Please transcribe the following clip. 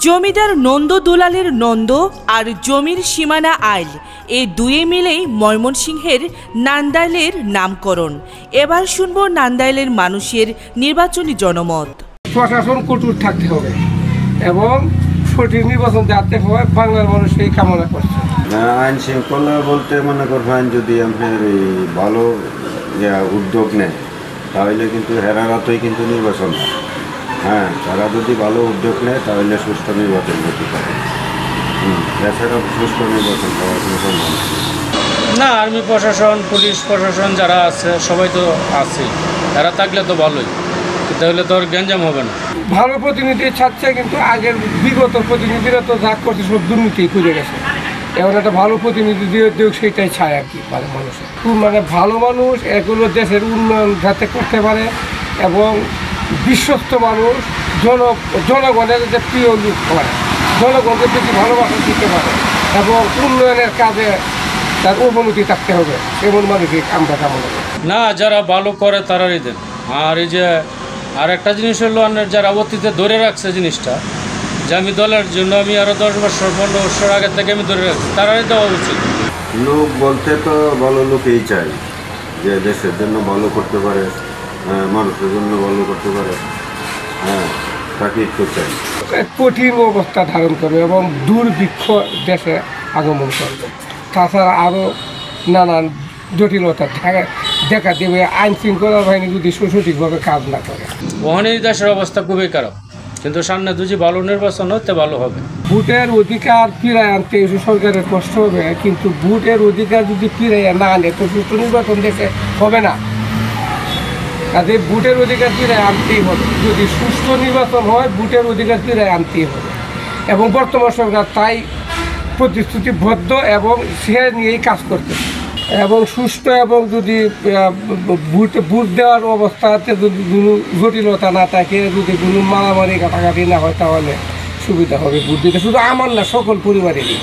জমিদার নন্দ দুলালের নন্দ আর জমির সীমানা আইল এই দুয়ে মিলেই ময়মনসিংহের নান্দাইলের নামকরণ। এবার শুনবো নান্দাইলের মানুষের নির্বাচনী জনমত। প্রশাসন কঠোর থাকতে হবে এবং সঠিক নির্বাচন যাতে হয় বাংলার মানুষ এই কামনা করছে। আইন শৃঙ্খলা বলতে মনে করবেন যদি আপনার এই ভালো উদ্যোগ নেয় তাহলে কিন্তু হেরারাতই কিন্তু নির্বাচন হয়। হ্যাঁ, তারা যদি ভালো উদ্যোগ নেয় তাহলে সুষ্ঠু নির্বাচন হতে পারে। এছাড়া সুষ্ঠু নির্বাচন হওয়ার কোনো সম্ভাবনা না। আর্মি প্রশাসন, পুলিশ প্রশাসন যারা আছে সবাই তো আছে, তারা থাকলে তো ভালোই, তাহলে তো আর গ্যাঞ্জাম হবে না। ভালো প্রতিনিধি ছাড়ছে, কিন্তু আগের বিগত প্রতিনিধিরা তো যা করছে সব দুর্নীতি করে গেছে। এবার একটা ভালো প্রতিনিধি দিয়ে সেটাই চায় আর কি মানুষের। মানে ভালো মানুষ এগুলো দেশের উন্নয়ন যাতে করতে পারে এবং বিশ্বস্ত মানুষ জনগণের যে প্রিয় লোক হয়, জনগণকে বেশি ভালোবাসা দিতে পারে এবং উন্নয়নের কাজে তার অবনতি থাকতে হবে, এমন মানুষই আমরা কামনা করি। না, যারা ভালো করে তারাই দেন। আর এই যে আর একটা জিনিস হলো যারা অতীতে ধরে রাখছে জিনিসটা, যে আমি দলের জন্য আমি আরও 10 বছর 15 বছর আগে থেকে আমি ধরে রাখছি, তারাই দেওয়া উচিত। লোক বলতে তো ভালো লোকেই চাই, যে দেশের জন্য ভালো করতে পারে, মানুষের জন্য ভালো করতে পারে। হ্যাঁ, তাকেই তো চাই। কঠিন অবস্থা ধারণ করবে এবং দুর্ভিক্ষ দেশে আগমন করবে। তাছাড়া আরও নানান জটিলতা দেখা দেবে আইন শৃঙ্খলা বাহিনী যদি সঠিকভাবে কাজ না করে। ওখানে দেশের অবস্থা খুবই খারাপ, কিন্তু সামনে যদি ভালো নির্বাচন হতে ভালো হবে। ভোটের অধিকার ফিরায় আনতে সরকারের কষ্ট হবে, কিন্তু ভোটের অধিকার যদি ফিরাইয়া না আনে তো সুষ্ঠু নির্বাচন দেশে হবে না। কাজে ভোটের অধিকার ফিরায় আনতেই হবে। যদি সুষ্ঠু নির্বাচন হয় ভোটের অধিকার ফিরায় আনতেই হবে এবং বর্তমান সরকার তাই প্রতিশ্রুতিবদ্ধ এবং সে নিয়েই কাজ করতে এবং সুষ্ঠু এবং যদি ভোট দেওয়ার অবস্থাতে যদি কোনো জটিলতা না থাকে, যদি কোনো মারামারি কাটাকাটি না হয় তাহলে সুবিধা হবে ভোট দিতে, শুধু আমার না সকল পরিবারেরই।